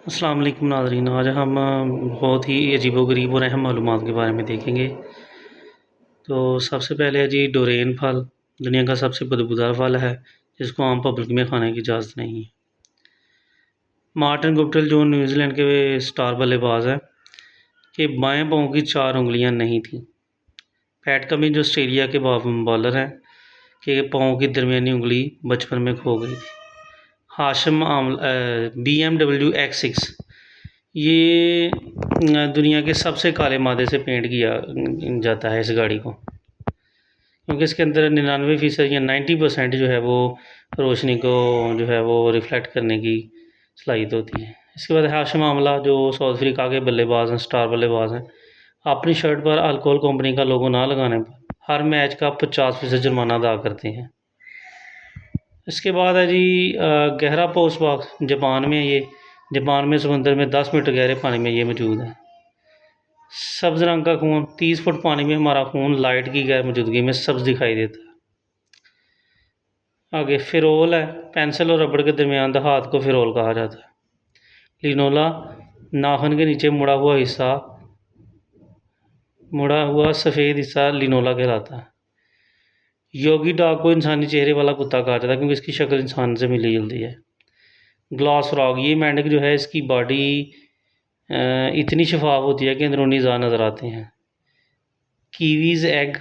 अस्सलाम वालेकुम नाज़रीन। आज हम बहुत ही अजीबो-गरीब और अहम मालूमात के बारे में देखेंगे। तो सबसे पहले है जी डोरेन फल, दुनिया का सबसे बदबूदार फल है जिसको आम पब्लिक में खाने की इजाज़त नहीं है। मार्टिन गुप्टिल जो न्यूज़ीलैंड के स्टार बल्लेबाज हैं के बाएं पाँव की 4 उंगलियां नहीं थीं। पैट कमिंस जो ऑस्ट्रेलिया के बॉलर हैं के पाँव की दरमियानी उंगली बचपन में खो गई थी। हाशिम BMW X6 ये दुनिया के सबसे काले मादे से पेंट किया जाता है इस गाड़ी को, क्योंकि इसके अंदर 99% या 90% जो है वो रोशनी को जो है वो रिफ्लेक्ट करने की सलाहियत होती है। इसके बाद हाशिम आमला जो साउथ अफ्रीका के बल्लेबाज हैं, स्टार बल्लेबाज हैं, अपनी शर्ट पर अल्कोहल कंपनी का लोगो ना लगाने पर हर मैच का 50% जुर्माना अदा करते हैं। इसके बाद है जी गहरा पोस्ट बॉक्स, जापान में जापान में समुंदर में 10 मीटर गहरे पानी में ये मौजूद है। सब्ज़ रंग का खून, 30 फुट पानी में हमारा खून लाइट की गैर मौजूदगी में सब्ज़ दिखाई देता है। आगे फिरोल है, पेंसिल और रबड़ के दरमियान हाथ को फिरोल कहा जाता है। लिनोला, नाखून के नीचे मुड़ा हुआ सफ़ेद हिस्सा लिनोला कहलाता है। योगी डॉग को इंसानी चेहरे वाला कुत्ता कहा जाता है क्योंकि इसकी शक्ल इंसान से मिली जुलती है। ग्लास फ्रॉग, ये मेंढक जो है इसकी बॉडी इतनी शफाफ होती है कि अंदरूनी ज़ा नज़र आते हैं। कीवीज़ एग,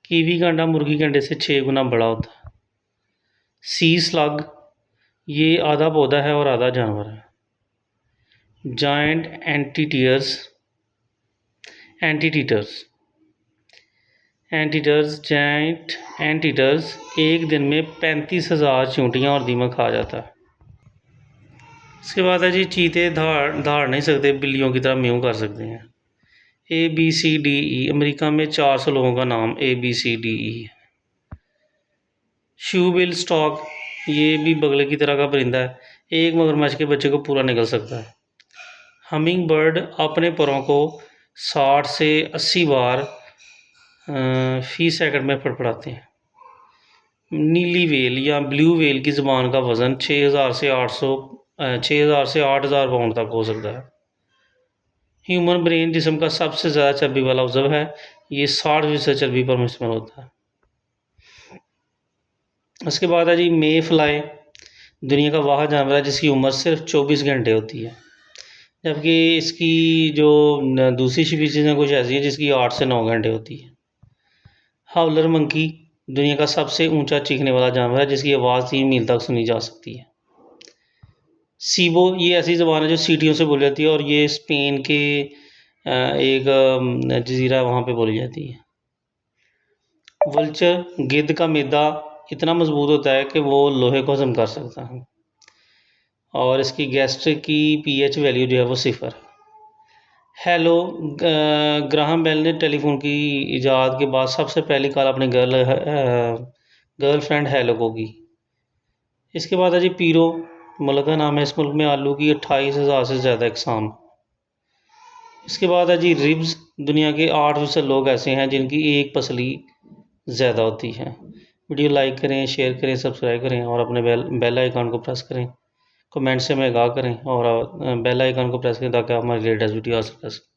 कीवी का अंडा मुर्गी के अंडे से 6 गुना बड़ा होता है। सी स्लग, ये आधा पौधा है और आधा जानवर है। जायंट जायंट एंटीटर्स एक दिन में 35,000 चींटियाँ और दीमक खा जाता है। इसके बाद है जी चीते दहाड़ नहीं सकते, बिल्लियों की तरह म्यूँ कर सकते हैं। ABCDE, अमेरिका में 400 लोगों का नाम ABCDE है। शूबिल स्टॉक, ये भी बगले की तरह का परिंदा है, एक मगरमच्छ के बच्चे को पूरा निकल सकता है। हमिंग बर्ड अपने परों को 60 से 80 बार फी सेकंड में फड़फड़ाते हैं। नीली वेल या ब्लू वेल की ज़ुबान का वज़न 6,000 से 8,000 पाउंड तक हो सकता है। ह्यूमन ब्रेन जिस्म का सबसे ज़्यादा चर्बी वाला उज़व है, ये 60% चर्बी पर मुश्तमिल होता है। उसके बाद है जी मे फ्लाई, दुनिया का वाह जानवर है जिसकी उम्र सिर्फ 24 घंटे होती है, जबकि इसकी जो दूसरी स्पीशीज़ हैं कुछ ऐसी हैं जिसकी 8 से 9 घंटे होती है। हाउलर मंकी, दुनिया का सबसे ऊंचा चीखने वाला जानवर है जिसकी आवाज़ 3 मील तक सुनी जा सकती है। सीबो, ये ऐसी ज़बान है जो सीटियों से बोली जाती है और ये स्पेन के एक जजीरा वहाँ पे बोली जाती है। वल्चर, गिद्ध का मैदा इतना मजबूत होता है कि वो लोहे को हज़म कर सकता है और इसकी गैस्ट्रिक की pH वैल्यू जो है वो 0 है। हेलो, ग्राहम बेल ने टेलीफोन की ईजाद के बाद सबसे पहली कॉल अपने गर्लफ्रेंड हेलो को की। इसके बाद है जी पीरो, मुल्क का नाम है, इस मुल्क में आलू की 28,000 से ज़्यादा इकसाम। इसके बाद है जी रिब्स, दुनिया के 8% लोग ऐसे हैं जिनकी एक पसली ज़्यादा होती है। वीडियो लाइक करें, शेयर करें, सब्सक्राइब करें और अपने बेल आइकन को प्रेस करें। कमेंट से हमें आगाह करें और बेल आइकन को प्रेस करें ताकि आप हमारी लेटेस्ट वीडियो हासिल कर सकें।